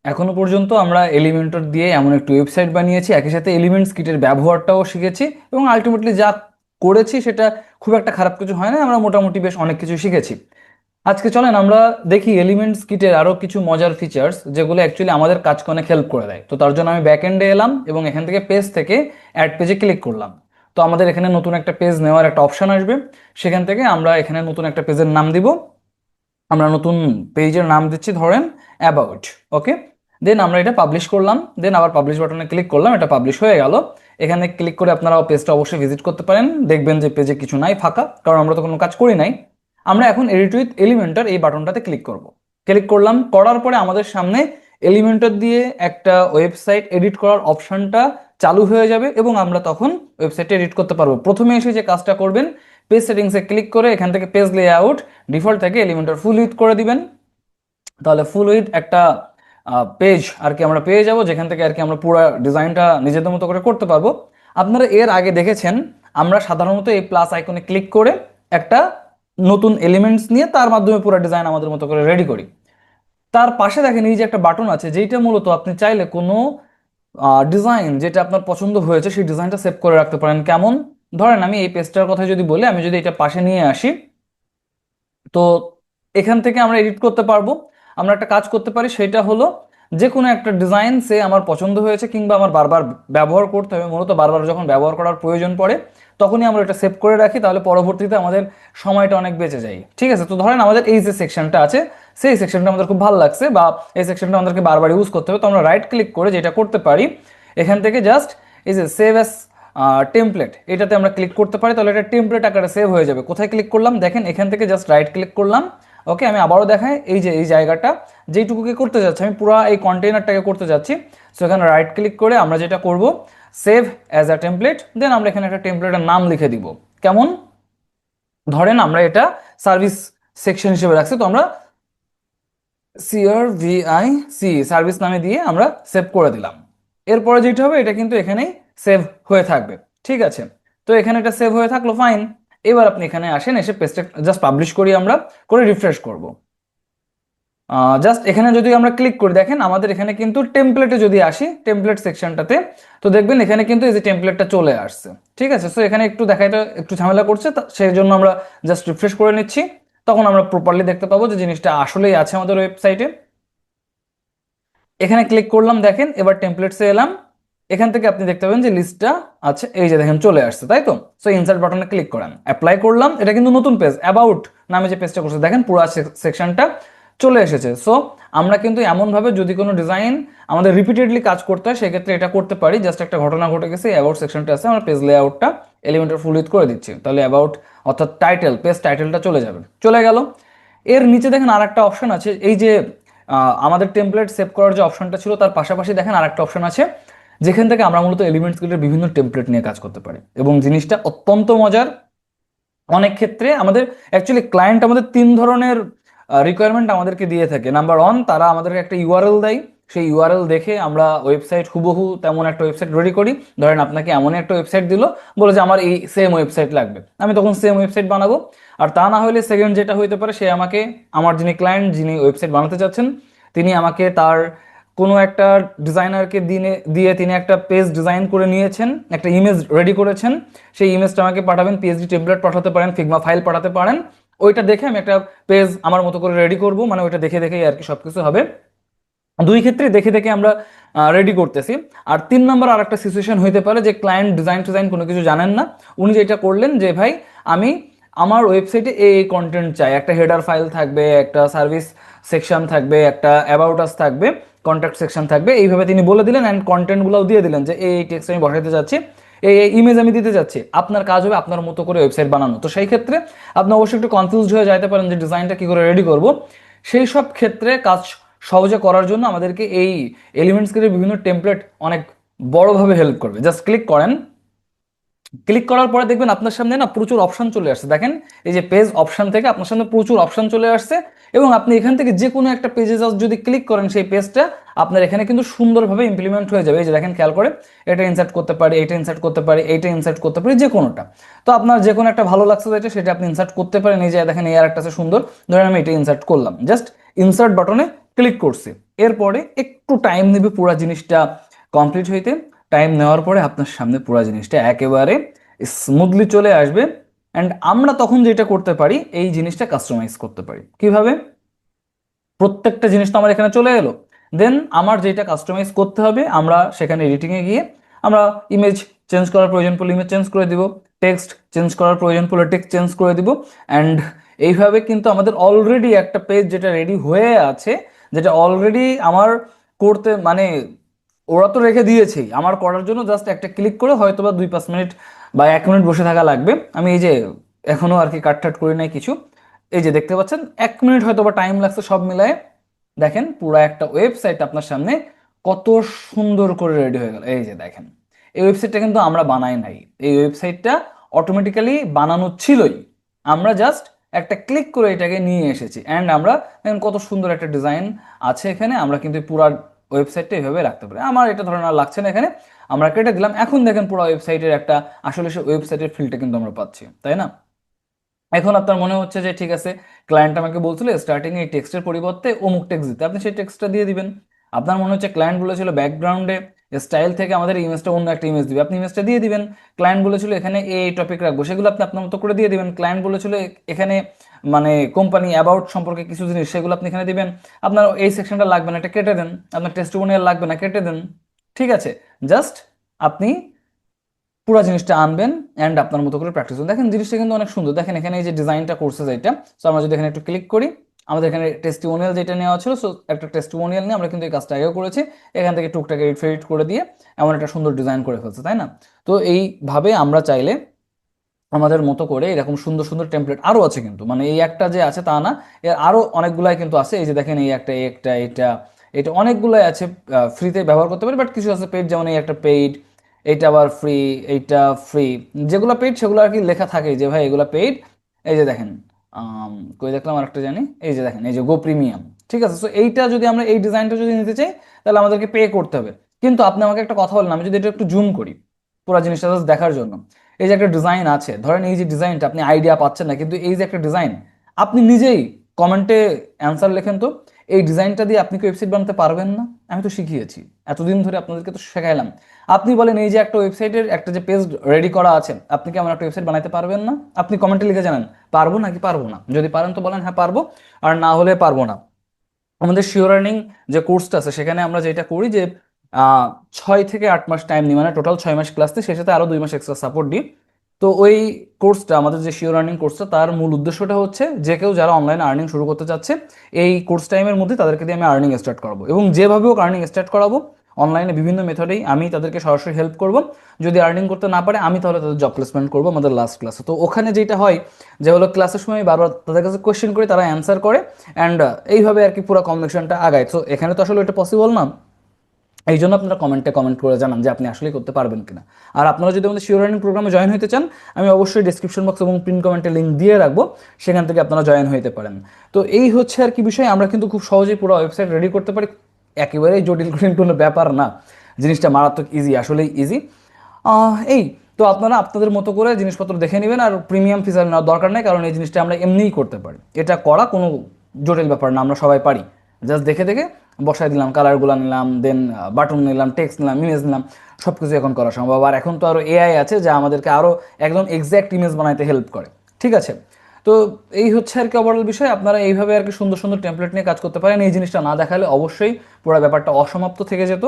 এখনো পর্যন্ত আমরা এলিমেন্টর দিয়ে এমন একটি ওয়েবসাইট বানিয়েছি, একই সাথে এলিমেন্টস কিটের ব্যবহারটাও শিখেছি এবং আলটিমেটলি যা করেছি সেটা খুব একটা খারাপ কিছু হয় না, আমরা মোটামুটি বেশ অনেক কিছু শিখেছি। আজকে চলেন আমরা দেখি এলিমেন্টস কিটের আরো কিছু মজার ফিচার্স যেগুলো অ্যাকচুয়ালি আমাদের কাজকে অনেক হেল্প করে দেয়। তো তার জন্য আমি ব্যাক এন্ডে এলাম এবং এখান থেকে পেজ থেকে অ্যাড পেজে ক্লিক করলাম। তো আমাদের এখানে নতুন একটা পেজ নেওয়ার একটা অপশন আসবে, সেখান থেকে আমরা এখানে নতুন একটা পেজের নাম দিব। আমরা নতুন পেজের নাম দিচ্ছি ধরেন অ্যাবাউট। ওকে, দেন আমরা এটা পাবলিশ করলাম, দেন আবার পাবলিশ বাটনে ক্লিক করলাম, এটা পাবলিশ হয়ে গেল। এখানে ক্লিক করে আপনারা পেজটা অবশ্যই ভিজিট করতে পারেন, দেখবেন যে পেজে কিছু নাই, ফাঁকা, কারণ আমরা তো কোনো কাজ করি নাই। আমরা এখন এডিট উইথ এলিমেন্টর এই বাটনটাতে ক্লিক করব। ক্লিক করলাম, করার পরে আমাদের সামনে এলিমেন্টর দিয়ে একটা ওয়েবসাইট এডিট করার অপশনটা চালু হয়ে যাবে এবং আমরা তখন ওয়েবসাইটটা এডিট করতে পারবো। প্রথমে এসে যে কাজটা করবেন, পেজ সেটিংসে ক্লিক করে এখান থেকে পেজ লেআউট ডিফল্ট থেকে এলিমেন্টর ফুল উইথ করে দিবেন। তাহলে ফুল উইথ একটা পেজ আর কি আমরা পেয়ে যাব, যেখান থেকে আর কি আমরা পুরো ডিজাইনটা নিজেদের মতো করে করতে পারবো। আপনারা এর আগে দেখেছেন আমরা সাধারণত এই প্লাস আইকনে ক্লিক করে একটা নতুন এলিমেন্টস নিয়ে তার মাধ্যমে পুরো ডিজাইন আমাদের মতো করে রেডি করি। তার পাশে দেখেন এই যে একটা বাটন আছে, যেটা মূলত আপনি চাইলে কোনো ডিজাইন যেটা আপনার পছন্দ হয়েছে সেই ডিজাইনটা সেভ করে রাখতে পারেন। কেমন? ধরেন আমি এই পেজটার কথা যদি বলি, আমি যদি এটা পাশে নিয়ে আসি, তো এখান থেকে আমরা এডিট করতে পারবো। আমরা একটা কাজ করতে পারি, সেটা হলো যে কোনো একটা ডিজাইন সে আমার পছন্দ হয়েছে কিংবা আমার বারবার ব্যবহার করতে হবে, মূলত বারবার যখন ব্যবহার করার প্রয়োজন পড়ে তখনই আমরা এটা সেভ করে রাখি, তাহলে পরবর্তীতে আমাদের সময়টা অনেক বেঁচে যায়। ঠিক আছে, তো ধরেন আমাদের এই যে সেকশনটা আছে, সেই সেকশনটা আমাদের খুব ভালো লাগছে বা এই সেকশনটা আমাদেরকে বারবার ইউজ করতে হবে, তো আমরা রাইট ক্লিক করে যেটা করতে পারি, এখান থেকে জাস্ট এই যে সেভ অ্যাজ টেমপ্লেট এটাতে আমরা ক্লিক করতে পারি, তাহলে এটা টেমপ্লেট আকারে সেভ হয়ে যাবে। কোথায় ক্লিক করলাম দেখেন, এখান থেকে জাস্ট রাইট ক্লিক করলাম। ওকে, আমি আবারও দেখাই, এই যে এই জায়গাটা যেইটুকুকে করতে যাচ্ছি, আমি পুরো এই কন্টেইনারটাকে করতে যাচ্ছি, সো এখানে রাইট ক্লিক করে আমরা যেটা করব, সেভ অ্যাজ আ টেমপ্লেট, দেন আমরা এখানে একটা টেমপ্লেটের নাম লিখে দিব। কেমন? ধরেন আমরা এটা সার্ভিস সেকশন হিসেবে রাখছি, তো আমরা CRVIC সার্ভিস নামে দিয়ে আমরা সেভ করে দিলাম। এরপরে যেটা হবে এটা কিন্তু এখানেই সেভ হয়ে থাকবে। ঠিক আছে, তো এখানে এটা সেভ হয়ে থাকলো, ফাইন। এবার আপনি এখানে আসেন, এসে পেজটা জাস্ট পাবলিশ করি, আমরা করে রিফ্রেশ করব। জাস্ট এখানে যদি আমরা ক্লিক করি, দেখেন আমাদের এখানে কিন্তু টেমপ্লেটে যদি আসি, টেমপ্লেট সেকশনটাতে, তো দেখবেন এখানে কিন্তু এই যে টেমপ্লেটটা চলে আসছে। ঠিক আছে, সো এখানে একটু দেখাইতে একটু ঝামেলা করছে, সেই জন্য আমরা জাস্ট রিফ্রেশ করে নিচ্ছি, তখন আমরা প্রপারলি দেখতে পাবো যে জিনিসটা আসলেই আছে আমাদের ওয়েবসাইটে। এখানে ক্লিক করলাম, দেখেন এবার টেমপ্লেটসে এলাম, এখান থেকে আপনি দেখতে পাবেন যে লিস্টটা আছে, এই যে দেখেন চলে আসছে, তাই তো? সো ইনসার্ট বাটনে ক্লিক করেন, অ্যাপ্লাই করলাম, এটা কিন্তু নতুন পেজ অ্যাবাউট নামে যে পেজটা করছে, দেখেন পুরো সেকশনটা চলে এসেছে। সো আমরা কিন্তু এমনভাবে যদি কোনো ডিজাইন আমাদের রিপিটেডলি কাজ করতে হয় সেক্ষেত্রে এটা করতে পারি। জাস্ট একটা ঘটনা ঘটে গেছে, অ্যাবাউট সেকশনটা আছে, আমরা পেজ লেআউটটা এলিমেন্টের ফুল উইথ করে দিচ্ছি, তাহলে অ্যাবাউট অর্থাৎ টাইটেল, পেজ টাইটেলটা চলে যাবে, চলে গেল। এর নিচে দেখেন আর একটা অপশন আছে, এই যে আমাদের টেমপ্লেট সেভ করার যে অপশনটা ছিল তার পাশাপাশি দেখেন আরেকটা অপশন আছে, যেখান থেকে আমরা মূলত এলিমেন্টস গুলোর বিভিন্ন টেমপ্লেট নিয়ে কাজ করতে পারি এবং জিনিসটা অত্যন্ত মজার। অনেক ক্ষেত্রে আমাদের অ্যাকচুয়ালি ক্লায়েন্ট আমাদের তিন ধরনের রিকোয়ারমেন্ট আমাদেরকে দিয়ে থাকে। নাম্বার ওয়ান, তারা আমাদেরকে একটা ইউআরএল দেয়, সেই ইউআরএল দেখে আমরা ওয়েবসাইট হুবহু তেমন একটা ওয়েবসাইট রেডি করি। ধরেন আপনাকে এমন একটা ওয়েবসাইট দিল, বলে যে আমার এই সেম ওয়েবসাইট লাগবে, আমি তখন সেম ওয়েবসাইট বানাবো। আর তা না হলে সেকেন্ড যেটা হইতে পারে, সে আমাকে, আমার যিনি ক্লায়েন্ট, যিনি ওয়েবসাইট বানাতে চাচ্ছেন, তিনি আমাকে তার কোনো একটা ডিজাইনারকে দিয়ে তিনি একটা পেজ ডিজাইন করে নিয়েছেন, একটা ইমেজ রেডি করেছেন, সেই ইমেজটা আমাকে পাঠাবেন, পিএসডি টেমপ্লেট পাঠাতে পারেন, ফিগমা ফাইল পাঠাতে পারেন, ওইটা দেখে আমি একটা পেজ আমার মতো করে রেডি করব, মানে ওইটা দেখে দেখেই আর কি সবকিছু হবে। দুই ক্ষেত্রে দেখে দেখে আমরা রেডি করতেছি। আর তিন নম্বর আর একটা সিচুয়েশন হইতে পারে যে ক্লায়েন্ট ডিজাইন কোনো কিছু জানেন না, উনি যেটা করলেন যে ভাই আমি আমার ওয়েবসাইটে এই কন্টেন্ট চাই, একটা হেডার ফাইল থাকবে, একটা সার্ভিস সেকশন থাকবে, একটা অ্যাবাউট আস থাকবে, কন্ট্যাক্ট সেকশন থাকবে, এইভাবে তিনি বলে দিলেন অ্যান্ড কন্টেন্টগুলোও দিয়ে দিলেন যে এই টেক্সট আমি বসাইতে যাচ্ছি, এই ইমেজ আমি দিতে যাচ্ছি। আপনার কাজ হবে আপনার মতো করে ওয়েবসাইট বানানো। তো সেই ক্ষেত্রে আপনি অবশ্যই একটু কনফিউজড হয়ে যাইতে পারেন যে ডিজাইনটা কি করে রেডি করব। সেই সব ক্ষেত্রে কাজ সহজে করার জন্য আমাদেরকে এই এলিমেন্টস কিটের বিভিন্ন টেমপ্লেট অনেক বড়ভাবে হেল্প করবে। জাস্ট ক্লিক করেন, ক্লিক করার পরে দেখবেন আপনার সামনে না প্রচুর অপশন চলে আসছে, দেখেন এই যে পেজ অপশন থেকে আপনার সামনে প্রচুর অপশন চলে আসছে এবং আপনি এখান থেকে যে কোনো একটা পেজে জাস্ট যদি ক্লিক করেন, সেই পেজটা আপনার এখানে কিন্তু সুন্দরভাবে ইমপ্লিমেন্ট হয়ে যাবে। এই যে দেখেন খেয়াল করে, এটা ইনসার্ট করতে পারি, এটা ইনসার্ট করতে পারি, এইটা ইনসার্ট করতে পারি, যে কোনোটা। তো আপনার যে কোনো একটা ভালো লাগছে যেটা, সেটা আপনি ইনসার্ট করতে পারেন। এই যে দেখেন এই আর একটা আছে সুন্দর, ধরেন আমি এটা ইনসার্ট করলাম, জাস্ট ইনসার্ট বাটনে ক্লিক করছি, এরপরে একটু টাইম নেবে পুরো জিনিসটা কমপ্লিট হইতে। টাইম নেওয়ার পরে আপনার সামনে পুরো জিনিসটা একেবারে স্মুথলি চলে আসবে। অ্যান্ড আমরা তখন যেটা করতে পারি, এই জিনিসটা কাস্টমাইজ করতে পারি কিভাবে। প্রত্যেকটা জিনিস তো আমার এখানে চলে এলো, দেন আমার যেটা কাস্টমাইজ করতে হবে, আমরা সেখানে এডিটিংয়ে গিয়ে আমরা ইমেজ চেঞ্জ করার প্রয়োজন পড়লে ইমেজ চেঞ্জ করে দিব, টেক্সট চেঞ্জ করার প্রয়োজন পড়লে টেক্সট চেঞ্জ করে দিব। অ্যান্ড এইভাবে কিন্তু আমাদের অলরেডি একটা পেজ যেটা রেডি হয়ে আছে, যেটা অলরেডি আমার করতে মানে ওরা তো রেখে দিয়েছেই, আমার করার জন্য জাস্ট একটা ক্লিক করে হয়তো বা 2-5 মিনিট বা 1 মিনিট বসে থাকা লাগবে। আমি এই যে এখনো আর কি কাটঠাট করি নাই কিছু, এই যে দেখতে পাচ্ছেন 1 মিনিট হয়তো বা টাইম লাগছে সব মিলায়। দেখেন পুরো একটা ওয়েবসাইট আপনার সামনে কত সুন্দর করে রেডি হয়ে গেল। এই যে দেখেন, এই ওয়েবসাইটটা কিন্তু আমরা বানাই নাই, এই ওয়েবসাইটটা অটোমেটিক্যালি বানানো ছিলই, আমরা জাস্ট একটা ক্লিক করে এটাকে নিয়ে এসেছি। অ্যান্ড আমরা দেখেন কত সুন্দর একটা ডিজাইন আছে এখানে, আমরা কিন্তু পুরো ওয়েবসাইটটা এইভাবে রাখতে পারি। আমার এটা ধরেন আর লাগছে না এখানে, আমরা কেটে দিলাম। এখন দেখেন পুরো ওয়েবসাইটের একটা আসলে সে ওয়েবসাইটের ফিলটা কিন্তু আমরা পাচ্ছি, তাই না? এখন আপনার মনে হচ্ছে যে ঠিক আছে, ক্লায়েন্ট আমাকে বলছিল স্টার্টিং এই টেক্সটের পরিবর্তে অমুক টেক্সট দিতে, আপনি সেই টেক্সটটা দিয়ে দিবেন। আপনার মনে হচ্ছে ক্লায়েন্ট বলেছিল ব্যাকগ্রাউন্ডে স্টাইল থেকে আমাদের ইমেজটা অন্য একটা ইমেজ দিবে, আপনি ইমেজটা দিয়ে দিবেন। ক্লায়েন্ট বলেছিল এখানে এই টপিক রাখবো, সেগুলো আপনি আপনার মতো করে দিয়ে দিবেন। ক্লায়েন্ট বলেছিল এখানে মানে কোম্পানি অ্যাবাউট সম্পর্কে কিছু জিনিস, সেগুলো আপনি এখানে দিবেন। আপনার এই সেকশনটা লাগবে না, এটা কেটে দেন। আপনার টেস্টিমোনিয়াল লাগবে না, কেটে দেন। ঠিক আছে, জাস্ট আপনি পুরো জিনিসটা আনবেন অ্যান্ড আপনার মতো করে প্র্যাকটিস করুন। দেখেন জিনিসটা কিন্তু অনেক সুন্দর। দেখেন এখানে এই যে ডিজাইনটা করছে যেটা, সো আমরা যদি এখানে একটু ক্লিক করি, আমাদের এখানে টেস্টিমোনিয়াল যেটা নেওয়া ছিল, সো একটা টেস্টিমোনিয়াল নিয়ে আমরা কিন্তু এই কাজটা আগেও করেছি। এখান থেকে টুকটাক এডিট ফেডিট করে দিয়ে এমন একটা সুন্দর ডিজাইন করে ফেলছে, তাই না? তো এইভাবে আমরা চাইলে আমাদের মতো করে এরকম সুন্দর সুন্দর টেমপ্লেট আরও আছে কিন্তু, মানে এই একটা যে আছে তা না, এর আরও অনেকগুলাই কিন্তু আছে। এই যে দেখেন এই একটা, এটা এটা অনেকগুলাই আছে, ফ্রিতে ব্যবহার করতে পারি। বাট কিছু আছে পেইড, যেমন এই একটা পেইড, এইটা আবার ফ্রি, এইটা ফ্রি। যেগুলো পেইড সেগুলো আর কি লেখা থাকে যে ভাই এগুলো পেইড। এই যে দেখেন কই দেখলাম আরেকটা জানি, এই যে দেখেন এই যে গো প্রিমিয়াম। ঠিক আছে, সো এইটা যদি আমরা এই ডিজাইনটা যদি নিতে চাই তাহলে আমাদেরকে পে করতে হবে। কিন্তু আপনি আমাকে একটা কথা বলেন, আমি যদি এটা একটু জুম করি পুরো জিনিসটা জাস্ট দেখার জন্য, এই যে একটা ডিজাইন আছে, ধরেন এই যে ডিজাইনটা আপনি আইডিয়া পাচ্ছেন না, কিন্তু এই যে একটা ডিজাইন, আপনি নিজেই কমেন্টে অ্যান্সার লেখেন তো, এই ডিজাইনটা দিয়ে আপনি কি ওয়েবসাইট বানাতে পারবেন না? আমি তো শিখিয়েছি, এতদিন ধরে আপনাদেরকে তো শেখাইলাম। আপনি বলেন এই যে একটা ওয়েবসাইটের একটা যে পেজ রেডি করা আছে, আপনি কি আমার একটা ওয়েবসাইট বানাতে পারবেন না? আপনি কমেন্টে লিখে জানান পারবো নাকি পারবো না। যদি পারেন তো বলেন হ্যাঁ পারবো, আর না হলে পারবো না। আমাদের শিওর আর্নিং যে কোর্সটা আছে সেখানে আমরা যেটা করি যে 6 থেকে 8 মাস টাইম নিই, মানে টোটাল 6 মাস ক্লাস নিই, সেই সাথে আরো 2 মাস এক্সট্রা সাপোর্ট দিই। তো ওই কোর্সটা, আমাদের যে শিওর আর্নিং কোর্সটা, তার মূল উদ্দেশ্যটা হচ্ছে যে কেউ যারা অনলাইনে আর্নিং শুরু করতে চাচ্ছে, এই কোর্স টাইমের মধ্যে তাদেরকে দিয়ে আমি আর্নিং স্টার্ট করাবো, এবং যেভাবে হোক আর্নিং স্টার্ট করাবো। অনলাইনে বিভিন্ন মেথডেই আমি তাদেরকে সরাসরি হেল্প করব। যদি আর্নিং করতে না পারে, আমি তাহলে তাদের জব প্লেসমেন্ট করবো আমাদের লাস্ট ক্লাসে। তো ওখানে যেটা হয় যে হলো ক্লাসের সময় আমি বারবার তাদের কাছে কোয়েশ্চেন করি, তারা অ্যান্সার করে, অ্যান্ড এইভাবে আর কি পুরো কমিউনিকেশনটা আগায়। তো এখানে তো আসলে এটা পসিবল না, এই জন্য আপনারা কমেন্টে কমেন্ট করে জানান যে আপনি আসলে করতে পারবেন কিনা। আর আপনারা যদি আমাদের শিওর আর্নিং প্রোগ্রামে জয়েন হতে চান, আমি অবশ্যই ডিসক্রিপশন বক্স এবং পিন কমেন্টে লিঙ্ক দিয়ে রাখবো, সেখান থেকে আপনারা জয়েন হতে পারেন। তো এই হচ্ছে আর কি বিষয়, আমরা কিন্তু খুব সহজেই পুরো ওয়েবসাইট রেডি করতে পারি, একেবারেই জটিল কঠিন কোনো ব্যাপার না, জিনিসটা মারাত্মক ইজি, আসলেই ইজি। এই তো আপনারা আপনাদের মতো করে জিনিসপত্র দেখে নেবেন, আর প্রিমিয়াম ফিচার নেওয়ার দরকার নেই, কারণ এই জিনিসটা আমরা এমনিই করতে পারি। এটা করা কোনো জটিল ব্যাপার না, আমরা সবাই পারি। জাস্ট দেখে দেখে বসাই দিলাম, কালারগুলো নিলাম, দেন বাটন নিলাম, টেক্সট নিলাম, ইমেজ নিলাম, সব কিছু এখন করা সম্ভব। আর এখন তো আরও এআই আছে যা আমাদেরকে আরও একদম এক্স্যাক্ট ইমেজ বানাইতে হেল্প করে। ঠিক আছে, তো এই হচ্ছে আর কি ওভারঅল বিষয়। আপনারা এইভাবে আর কি সুন্দর সুন্দর টেমপ্লেট নিয়ে কাজ করতে পারেন। এই জিনিসটা না দেখালে অবশ্যই পুরো ব্যাপারটা অসমাপ্ত থেকে যেত।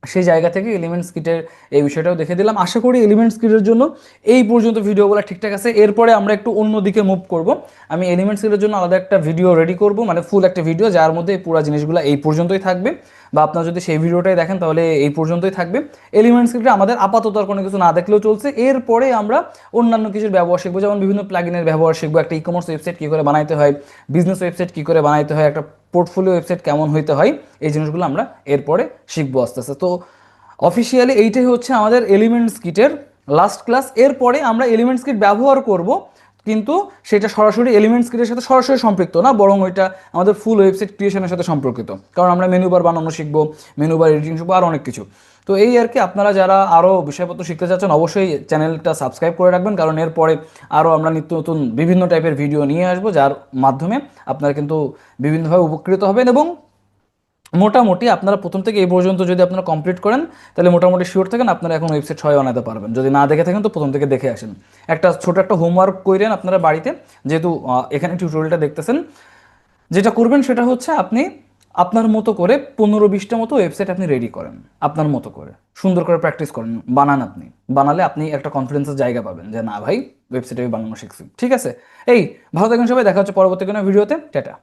সেই জায়গা থেকে এলিমেন্টস কিটের এই বিষয়টাও দেখে দিলাম। আশা করি এলিমেন্টস কিটের জন্য এই পর্যন্ত ভিডিওগুলো ঠিকঠাক আছে। এরপরে আমরা একটু অন্য দিকে মুভ করব। আমি এলিমেন্টস কিটের জন্য আলাদা একটা ভিডিও রেডি করব, মানে ফুল একটা ভিডিও, যার মধ্যে পুরো জিনিসগুলো এই পর্যন্তই থাকবে, বা আপনারা যদি সেই ভিডিওটাই দেখেন তাহলে এই পর্যন্তই থাকবে। এলিমেন্টস কিটে আমাদের আপাতত আর কোনো কিছু না দেখলেও চলছে। এরপরে আমরা অন্যান্য কিছুর ব্যবহার শিখবো, যেমন বিভিন্ন প্লাগিনের ব্যবহার শিখবো, একটা ই কমার্স ওয়েবসাইট কী করে বানাইতে হয়, বিজনেস ওয়েবসাইট কী করে বানাইতে হয়, একটা পোর্টফোলিও ওয়েবসাইট কেমন হইতে হয়, এই জিনিসগুলো আমরা এরপরে শিখবো আস্তে আস্তে। তো অফিসিয়ালি এইটাই হচ্ছে আমাদের এলিমেন্টস কিটের লাস্ট ক্লাস। এরপরে আমরা এলিমেন্টস কিট ব্যবহার করব, কিন্তু সেটা সরাসরি এলিমেন্টস কিটের সাথে সরাসরি সম্পৃক্ত না, বরং ওইটা আমাদের ফুল ওয়েবসাইট ক্রিয়েশনের সাথে সম্পর্কিত। কারণ আমরা মেনু বার বানানো শিখবো, মেনু বার এডিটিং শিখবো, আর অনেক কিছু। তো এই আর কি, আপনারা যারা আরও বিষয়পত্র শিখতে চাচ্ছেন অবশ্যই চ্যানেলটা সাবস্ক্রাইব করে রাখবেন, কারণ এরপরে আরও আমরা নিত্য নতুন বিভিন্ন টাইপের ভিডিও নিয়ে আসবো, যার মাধ্যমে আপনারা কিন্তু বিভিন্নভাবে উপকৃত হবেন এবং মোটামুটি আপনারা প্রথম থেকে এই পর্যন্ত যদি আপনারা কমপ্লিট করেন, তাহলে মোটামুটি শিওর থাকেন আপনারা এখন ওয়েবসাইট 6 বানাতে পারবেন। যদি না দেখে থাকেন তো প্রথম থেকে দেখে আসেন। একটা ছোট একটা হোমওয়ার্ক করেন আপনারা বাড়িতে, যেহেতু এখানে টিউটোরিয়ালটা দেখতেছেন। যেটা করবেন সেটা হচ্ছে আপনি আপনার মতো করে 15-20টা মতো ওয়েবসাইট আপনি রেডি করেন, আপনার মতো করে সুন্দর করে প্র্যাকটিস করেন, বানান আপনি। বানালে আপনি একটা কনফিডেন্সের জায়গা পাবেন যে না ভাই, ওয়েবসাইট আমি বানানো শিখছি। ঠিক আছে, এই ভালো থাকেন সবাই, দেখা হচ্ছে পরবর্তী কোনো ভিডিওতে। টাটা।